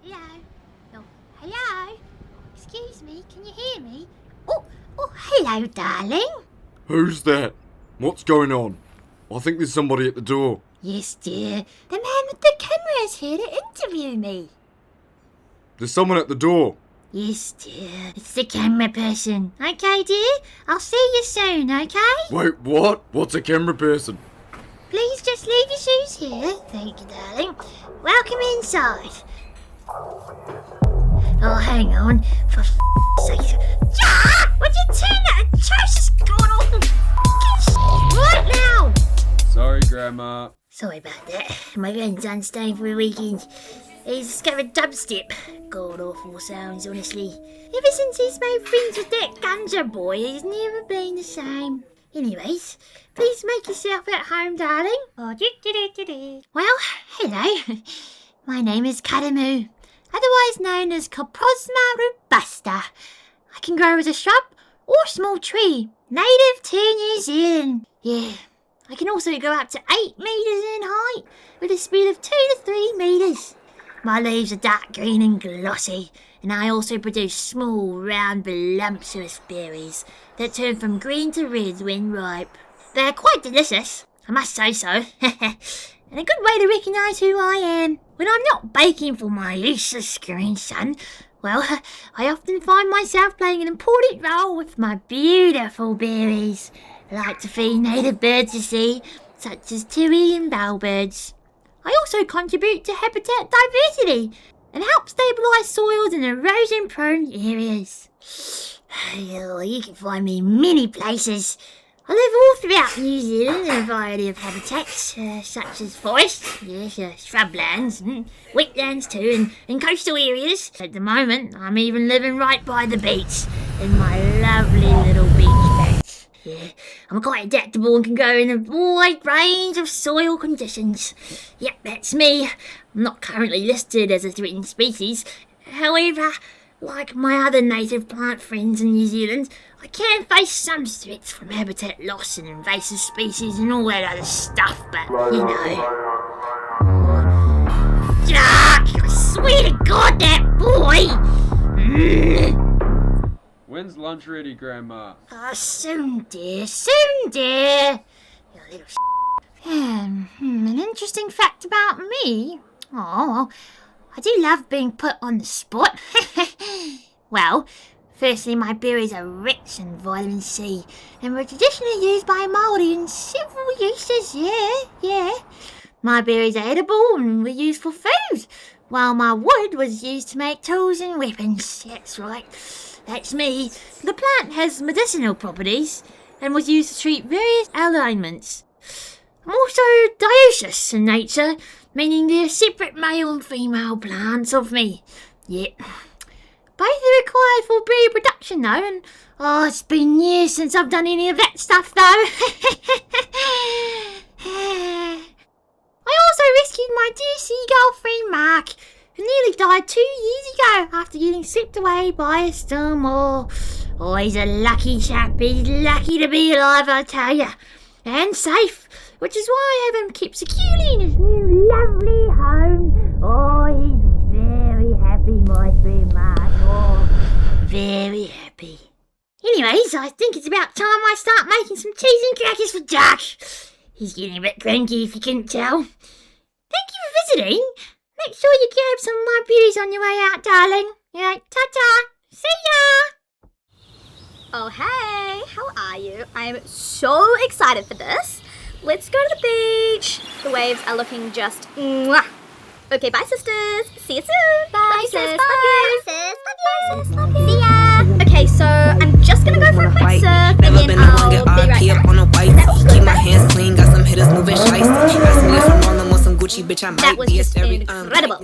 Hello? Oh, hello? Excuse me, can you hear me? Oh, hello, darling. Who's that? What's going on? I think there's somebody at the door. Yes, dear. The man with the camera is here to interview me. There's someone at the door. Yes, dear. It's the camera person. Okay, dear? I'll see you soon, okay? Wait, what? What's a camera person? Please just leave your shoes here. Thank you, darling. Welcome inside. Oh, hang on. For sake. Would you turn that atrocious gun off right now? Sorry, Grandma. Sorry about that. My grandson's staying for a weekend. He's discovered dubstep. God awful sounds, honestly. Ever since he's made friends with that Gunja boy, he's never been the same. Anyways, please make yourself at home, darling. Oh, well, hello. My name is Kadamu, otherwise known as Coprosma robusta. I can grow as a shrub or small tree, native to New Zealand. Yeah, I can also go up to 8 metres in height with a speed of 2 to 3 metres. My leaves are dark green and glossy, and I also produce small, round, voluptuous berries that turn from green to red when ripe. They're quite delicious, I must say so, and a good way to recognise who I am. When I'm not baking for my useless grandson, well, I often find myself playing an important role with my beautiful berries. I like to feed native birds, you see, such as tui and bellbirds. I also contribute to habitat diversity and help stabilise soils in erosion-prone areas. You can find me in many places. I live all throughout New Zealand in a variety of habitats, such as forests, shrublands, wetlands too, and coastal areas. At the moment, I'm even living right by the beach in my lovely little beach patch. Yeah, I'm quite adaptable and can grow in a wide range of soil conditions. Yep, that's me. I'm not currently listed as a threatened species. However, like my other native plant friends in New Zealand, I can face some threats from habitat loss and invasive species and all that other stuff, but, you know. Jack, I swear to God, that boy! When's lunch ready, Grandma? Soon, dear, soon, dear. You little an interesting fact about me. Oh, I do love being put on the spot. Well, firstly, my berries are rich in vitamin C and were traditionally used by Māori in several uses, yeah. My berries are edible and were used for food, while my wood was used to make tools and weapons. That's right. That's me. The plant has medicinal properties and was used to treat various ailments. I'm also dioecious in nature, meaning they're separate male and female plants of me. Yep. Both are required for breed production though, and it's been years since I've done any of that stuff though. I also rescued my dear seagull friend Mark, who nearly died 2 years ago after getting swept away by a storm. Oh, he's a lucky chap. He's lucky to be alive, I tell you. And safe, which is why I have him kept securely in his new lovely home. Oh, he's very happy, my friend Mark. Oh, very happy. Anyways, I think it's about time I start making some cheese and crackers for Jack. He's getting a bit cranky if you couldn't tell. Thank you for visiting. Make sure you grab some of my berries on your way out, darling. Yeah, ta-ta. See ya! Oh, hey, how are you? I'm so excited for this. Let's go to the beach. The waves are looking just mwah. Okay, bye, sisters. See you soon. Bye, sis. Bye. Love you. Sis. Love you. See ya. Okay, so I'm just gonna go for a quick surf and then I'll be right back. On a white. Keep my hands clean, got some hitters moving shiesty. Ask me if I'm rolling with some Gucci, bitch, I might That was be just very incredible.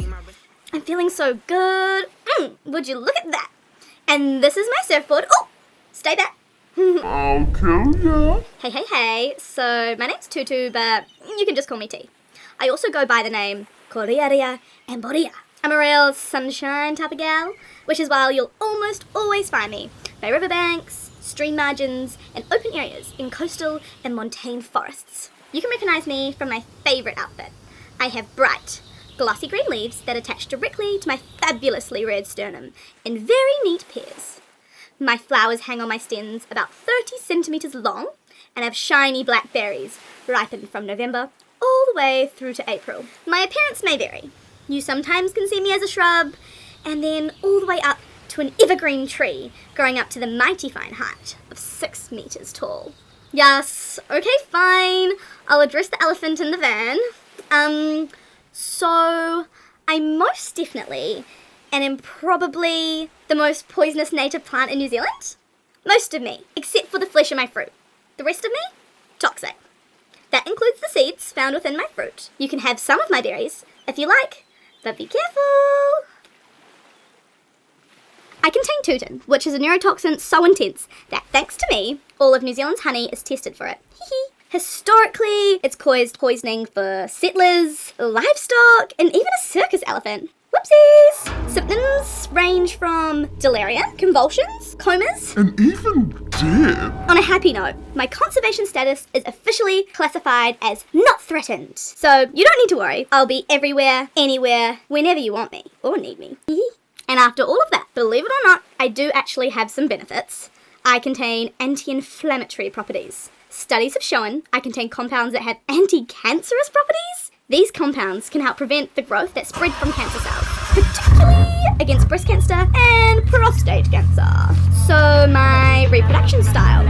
I'm feeling so good. Would you look at that? And this is my surfboard. Oh, stay there. Okay, yeah. Hey. So my name's Tutu, but you can just call me T. I also go by the name Koriaria and Boria. I'm a real sunshine type of gal, which is why you'll almost always find me by riverbanks, stream margins, and open areas in coastal and montane forests. You can recognize me from my favorite outfit. I have bright, glossy green leaves that attach directly to my fabulously red sternum in very neat pairs. My flowers hang on my stems about 30 centimetres long and have shiny black berries, ripened from November all the way through to April. My appearance may vary. You sometimes can see me as a shrub, and then all the way up to an evergreen tree, growing up to the mighty fine height of 6 metres tall. Yes, okay, fine. I'll address the elephant in the van. So I'm most definitely and am probably the most poisonous native plant in New Zealand. Most of me, except for the flesh of my fruit. The rest of me, toxic. That includes the seeds found within my fruit. You can have some of my berries, if you like, but be careful. I contain tutin, which is a neurotoxin so intense that, thanks to me, all of New Zealand's honey is tested for it. Historically, it's caused poisoning for settlers, livestock, and even a circus elephant. Whoopsies! Symptoms range from delirium, convulsions, comas, and even death. On a happy note, my conservation status is officially classified as not threatened. So you don't need to worry. I'll be everywhere, anywhere, whenever you want me or need me. And after all of that, believe it or not, I do actually have some benefits. I contain anti-inflammatory properties. Studies have shown I contain compounds that have anti-cancerous properties. These compounds can help prevent the growth that spread from cancer cells, particularly against breast cancer and prostate cancer. So my reproduction style,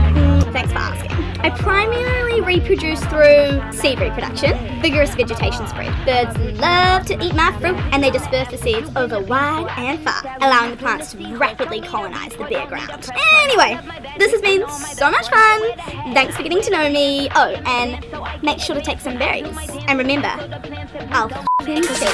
thanks for asking. I primarily reproduce through seed reproduction, vigorous vegetation spread. Birds love to eat my fruit and they disperse the seeds over wide and far, allowing the plants to rapidly colonize the bare ground. Anyway, this has been so much fun. Thanks for getting to know me. Oh, and make sure to take some berries. And remember, I'll f***ing see ya.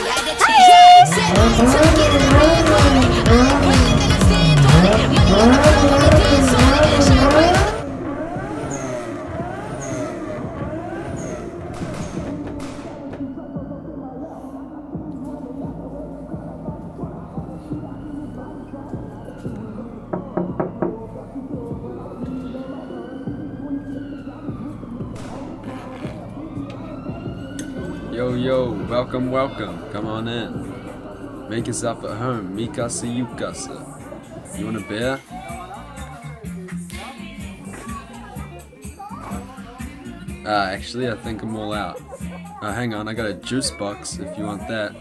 Yo, welcome, come on in. Make yourself at home, mikasa yukasa. You want a beer? Actually, I think I'm all out. Hang on, I got a juice box if you want that.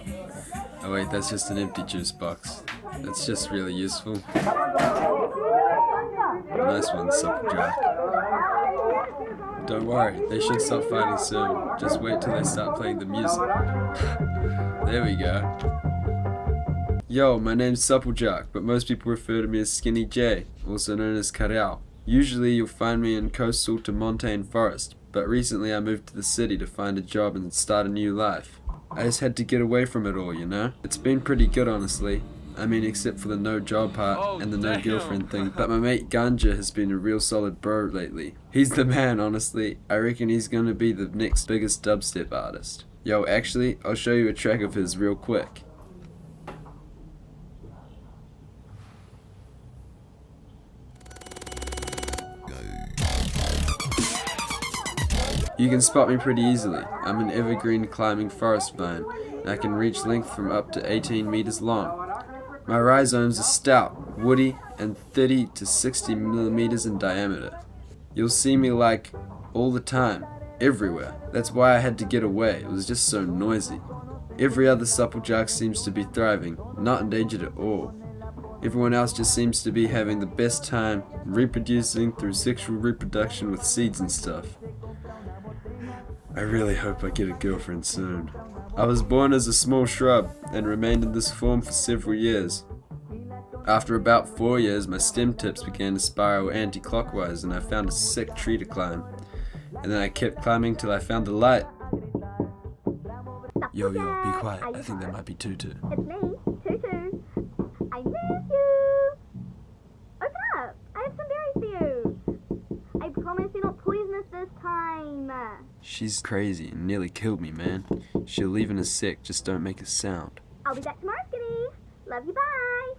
Oh wait, that's just an empty juice box. That's just really useful. Nice one, Supplejack. Don't worry, they should stop fighting soon. Just wait till they start playing the music. There we go. Yo, my name's Supplejack, but most people refer to me as Skinny J, also known as Karao. Usually you'll find me in coastal to montane forest, but recently I moved to the city to find a job and start a new life. I just had to get away from it all, you know? It's been pretty good, honestly. I mean, except for the no job part and the no girlfriend thing. But my mate Ganja has been a real solid bro lately. He's the man, honestly. I reckon he's gonna be the next biggest dubstep artist. Yo, actually, I'll show you a track of his real quick. You can spot me pretty easily. I'm an evergreen climbing forest vine, and I can reach length from up to 18 meters long. My rhizomes are stout, woody, and 30 to 60 millimeters in diameter. You'll see me like all the time, everywhere. That's why I had to get away. It was just so noisy. Every other Supplejack seems to be thriving, not endangered at all. Everyone else just seems to be having the best time, reproducing through sexual reproduction with seeds and stuff. I really hope I get a girlfriend soon. I was born as a small shrub and remained in this form for several years. After about 4 years, my stem tips began to spiral anti-clockwise and I found a sick tree to climb. And then I kept climbing till I found the light. Yo, be quiet. I think that might be Tutu. It's me, Tutu. I miss you. Open up. I have some berries for you. I promise you're not poisonous this time. She's crazy and nearly killed me, man. She'll leave in a sec, just don't make a sound. I'll be back tomorrow, Skinny. Love you, bye.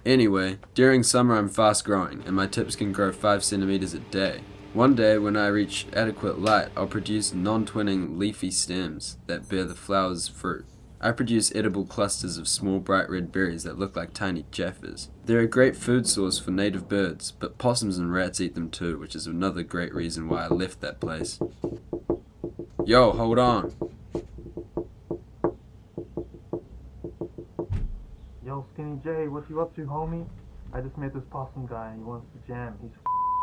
Anyway, during summer I'm fast growing and my tips can grow 5 centimeters a day. One day, when I reach adequate light, I'll produce non-twinning leafy stems that bear the flower's fruit. I produce edible clusters of small bright red berries that look like tiny jaffas. They're a great food source for native birds, but possums and rats eat them too, which is another great reason why I left that place. Yo, hold on. Yo, Skinny J, what you up to, homie? I just met this possum guy and he wants to jam. He's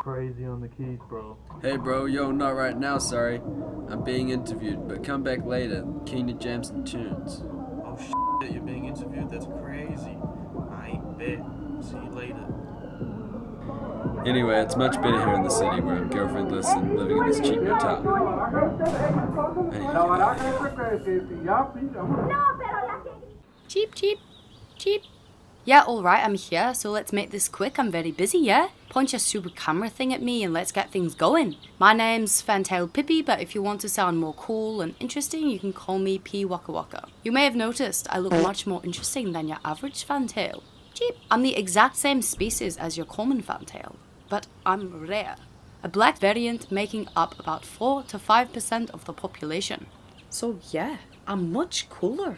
crazy on the keys, bro. Hey bro, yo, not right now, sorry. I'm being interviewed, but come back later. Keen to jam some tunes. Oh shit, you're being interviewed? That's crazy. I bet. See you later. Anyway, it's much better here in the city where I'm girlfriendless and living in this cheap motel. Cheep, cheep, cheep. Yeah, alright, I'm here, so let's make this quick. I'm very busy, yeah? Point your super camera thing at me and let's get things going. My name's Fantail Pippi, but if you want to sound more cool and interesting, you can call me P Waka Waka. You may have noticed I look much more interesting than your average fantail. Cheep. I'm the exact same species as your common fantail, but I'm rare. A black variant making up about 4 to 5% of the population. So yeah, I'm much cooler.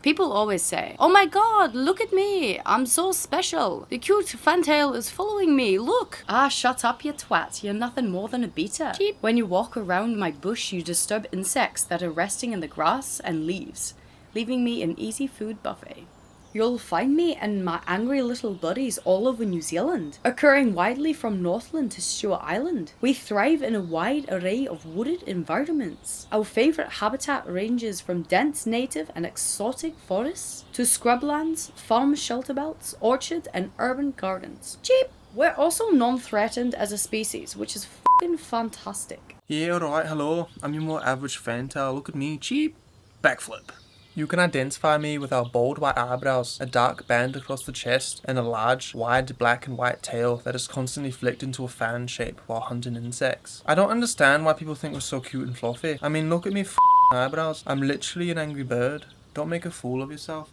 People always say, oh my god, look at me, I'm so special. The cute fantail is following me, look. Ah, shut up, you twat, you're nothing more than a beta. Cheep. When you walk around my bush, you disturb insects that are resting in the grass and leaves, leaving me an easy food buffet. You'll find me and my angry little buddies all over New Zealand, occurring widely from Northland to Stewart Island. We thrive in a wide array of wooded environments. Our favourite habitat ranges from dense native and exotic forests to scrublands, farm shelter belts, orchard and urban gardens. Cheap! We're also non-threatened as a species, which is f***ing fantastic. Yeah, alright, hello. I'm your more average fantail. Look at me, cheap. Backflip. You can identify me with our bold white eyebrows, a dark band across the chest, and a large, wide black and white tail that is constantly flicked into a fan shape while hunting insects. I don't understand why people think we're so cute and fluffy. I mean, look at me eyebrows. I'm literally an angry bird. Don't make a fool of yourself.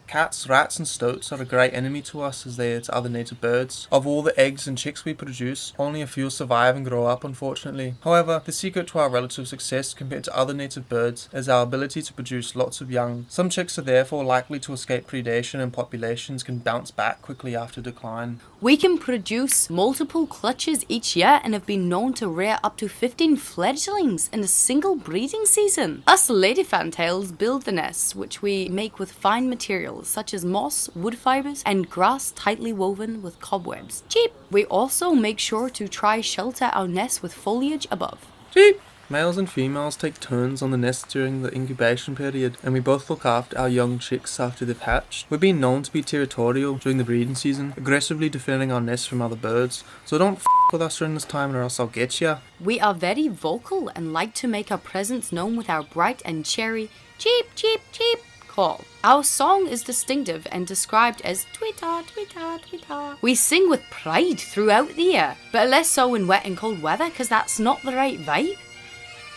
Cats, rats and stoats are a great enemy to us as they are to other native birds. Of all the eggs and chicks we produce, only a few survive and grow up, unfortunately. However, the secret to our relative success compared to other native birds is our ability to produce lots of young. Some chicks are therefore likely to escape predation and populations can bounce back quickly after decline. We can produce multiple clutches each year and have been known to rear up to 15 fledglings in a single breeding season. Us lady fantails build the nests, which we make with fine materials such as moss, wood fibers, and grass tightly woven with cobwebs. Cheap! We also make sure to try shelter our nests with foliage above. Cheap! Males and females take turns on the nest during the incubation period, and we both look after our young chicks after they've hatched. We've been known to be territorial during the breeding season, aggressively defending our nests from other birds, so don't with us during this time or else I'll get ya. We are very vocal and like to make our presence known with our bright and cheery cheep cheep cheep call. Our song is distinctive and described as tweeter, tweeter, tweeter. We sing with pride throughout the year, but less so in wet and cold weather because that's not the right vibe.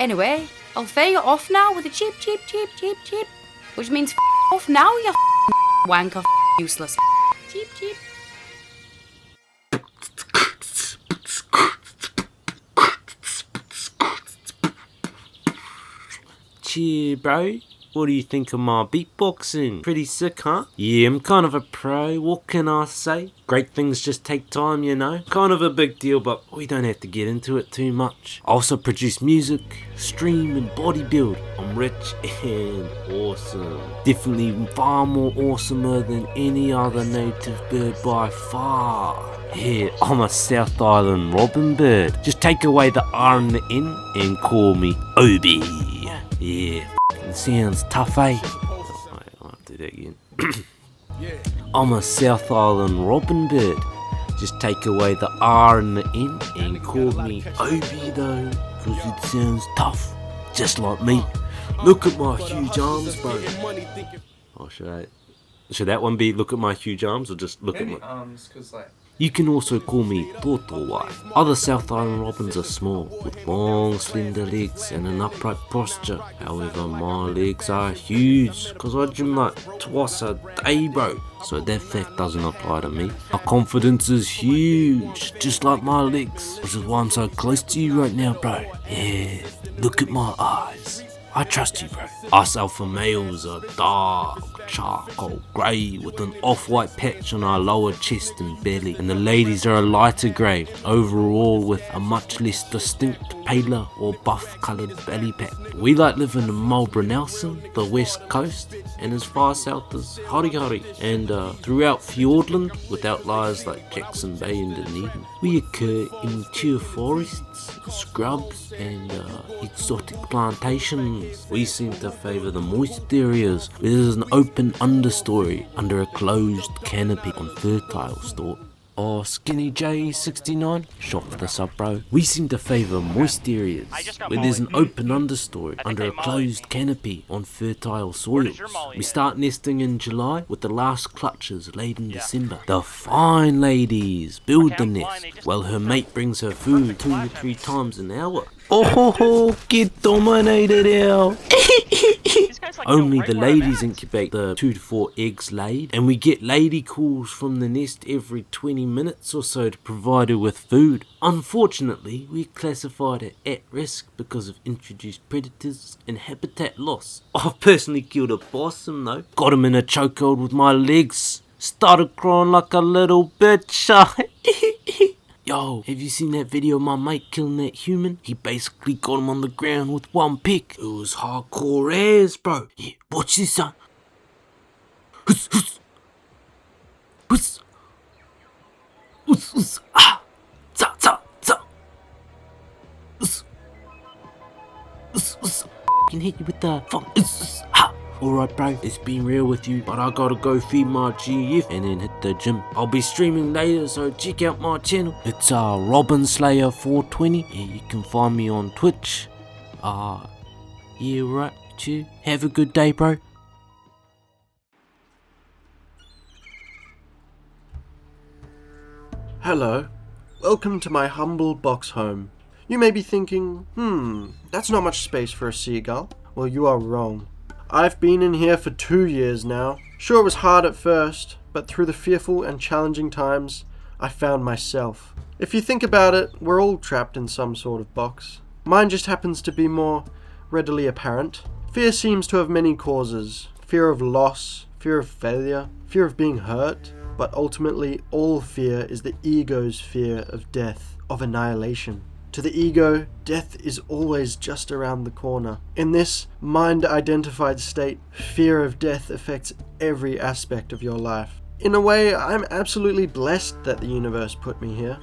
Anyway, I'll fare you off now with a cheep cheep cheep cheep cheep, which means off now, you wanker useless cheep cheep. Cheer, bro. What do you think of my beatboxing? Pretty sick, huh? Yeah, I'm kind of a pro, what can I say? Great things just take time, you know? Kind of a big deal, but we don't have to get into it too much. I also produce music, stream and bodybuild. I'm rich and awesome. Definitely far more awesomer than any other native bird by far. Yeah, I'm a South Island robin bird. Just take away the R and the N and call me Obi. Yeah, sounds tough, eh? Wait, I'll have to do that again. I'm a South Island robin bird. Just take away the R and the N and call me Obi though, cause it sounds tough, just like me. Look at my huge arms, bro. Oh, should that one be look at my huge arms or just look at my arms? Cause like You can also call me Totowai. Other South Island robins are small, with long slender legs and an upright posture. However, my legs are huge, cause I gym like twice a day, bro. So that fact doesn't apply to me. My confidence is huge, just like my legs, which is why I'm so close to you right now, bro. Yeah, look at my eyes. I trust you, bro. Us alpha males are dark charcoal grey with an off-white patch on our lower chest and belly, and the ladies are a lighter grey, overall with a much less distinct paler or buff coloured belly pack. We like living in Marlborough Nelson, the west coast, and as far south as Harihari, and throughout Fiordland with outliers like Jackson Bay and Dunedin. We occur in mature forests, scrubs, and exotic plantations. We seem to favour the moist areas where there's an open understory under a closed canopy on fertile stalk. Oh, Skinny J69, shot for the sub, bro. We seem to favour moist areas where there's an open understory under a closed canopy on fertile soils. We start nesting in July with the last clutches laid in December. The fine ladies build the nest while her mate brings her food 2 to 3 times an hour. Oh, get dominated out. Only the ladies incubate the 2 to 4 eggs laid, and we get lady calls from the nest every 20 minutes or so to provide her with food. Unfortunately, we're classified at risk because of introduced predators and habitat loss. I've personally killed a possum though, got him in a chokehold with my legs, started crying like a little bitch. Yo, have you seen that video of my mate killing that human? He basically got him on the ground with one pick. It was hardcore ass, bro. Yeah, watch this, son. Huss, huss. Huss. Huss, huss. Ah. Za, za, za. Huss. Huss, huss. Can hit you with the funk. Huss, huss. Ah. Alright bro, it's been real with you, but I gotta go feed my GF and then hit the gym. I'll be streaming later, so check out my channel. It's Robin Slayer 420. Yeah, you can find me on Twitch. Yeah, right, too. Have a good day, bro. Hello, welcome to my humble box home. You may be thinking, that's not much space for a seagull. Well, you are wrong. I've been in here for 2 years now. Sure, it was hard at first, but through the fearful and challenging times, I found myself. If you think about it, we're all trapped in some sort of box. Mine just happens to be more readily apparent. Fear seems to have many causes. Fear of loss, fear of failure, fear of being hurt. But ultimately, all fear is the ego's fear of death, of annihilation. To the ego, death is always just around the corner. In this mind-identified state, fear of death affects every aspect of your life. In a way, I'm absolutely blessed that the universe put me here.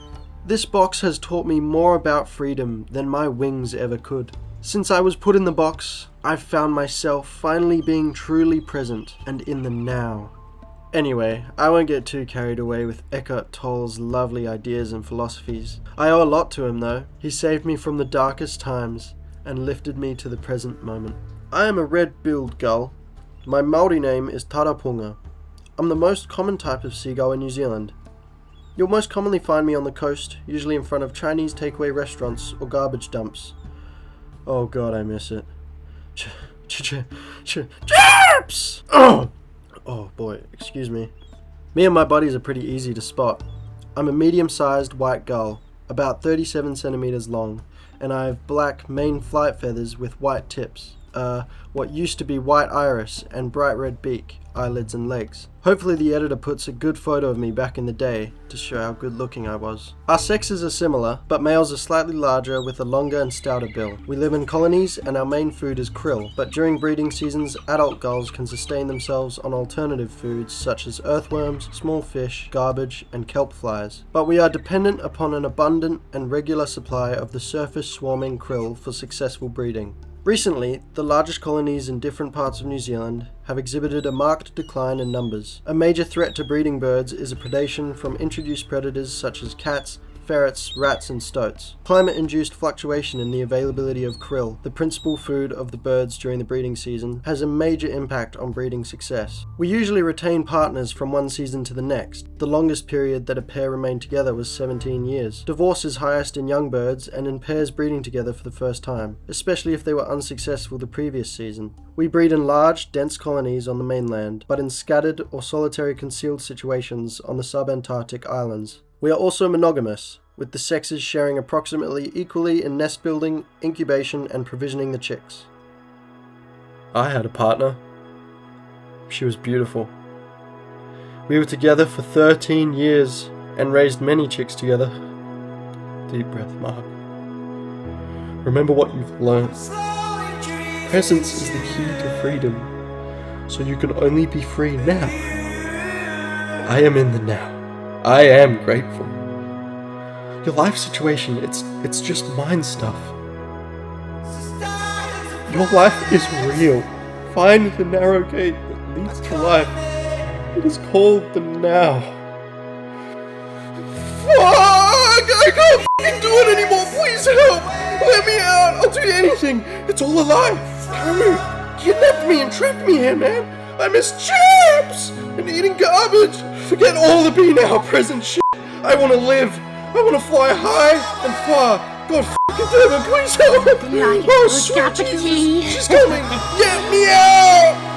This box has taught me more about freedom than my wings ever could. Since I was put in the box, I've found myself finally being truly present and in the now. Anyway, I won't get too carried away with Eckhart Tolle's lovely ideas and philosophies. I owe a lot to him though. He saved me from the darkest times and lifted me to the present moment. I am a red-billed gull. My Māori name is Tarapunga. I'm the most common type of seagull in New Zealand. You'll most commonly find me on the coast, usually in front of Chinese takeaway restaurants or garbage dumps. Oh god, I miss it. Chips! Oh boy, excuse me. Me and my buddies are pretty easy to spot. I'm a medium-sized white gull, about 37 centimeters long, and I have black main flight feathers with white tips, what used to be white iris and bright red beak, eyelids and legs. Hopefully the editor puts a good photo of me back in the day to show how good looking I was. Our sexes are similar, but males are slightly larger with a longer and stouter bill. We live in colonies and our main food is krill, but during breeding seasons adult gulls can sustain themselves on alternative foods such as earthworms, small fish, garbage and kelp flies. But we are dependent upon an abundant and regular supply of the surface swarming krill for successful breeding. Recently, the largest colonies in different parts of New Zealand have exhibited a marked decline in numbers. A major threat to breeding birds is a predation from introduced predators such as cats, ferrets, rats and stoats. Climate-induced fluctuation in the availability of krill, the principal food of the birds during the breeding season, has a major impact on breeding success. We usually retain partners from one season to the next. The longest period that a pair remained together was 17 years. Divorce is highest in young birds and in pairs breeding together for the first time, especially if they were unsuccessful the previous season. We breed in large, dense colonies on the mainland, but in scattered or solitary concealed situations on the subantarctic islands. We are also monogamous, with the sexes sharing approximately equally in nest building, incubation, and provisioning the chicks. I had a partner. She was beautiful. We were together for 13 years and raised many chicks together. Deep breath, Mark. Remember what you've learned. Presence is the key to freedom, so you can only be free now. I am in the now. I am grateful. Your life situation, it's just mind stuff. Your life is real. Find the narrow gate that leads to life. It is called the now. Fuck! I can't fucking do it anymore. Please help! Let me out! I'll do anything. It's all a lie. Camus kidnapped me and trapped me here, man. I miss chips and eating garbage. Forget all the be now present shit. I want to live. I want to fly high and far. God fucking damn it, please help. Oh, sweet Jesus. She's coming. Get me out.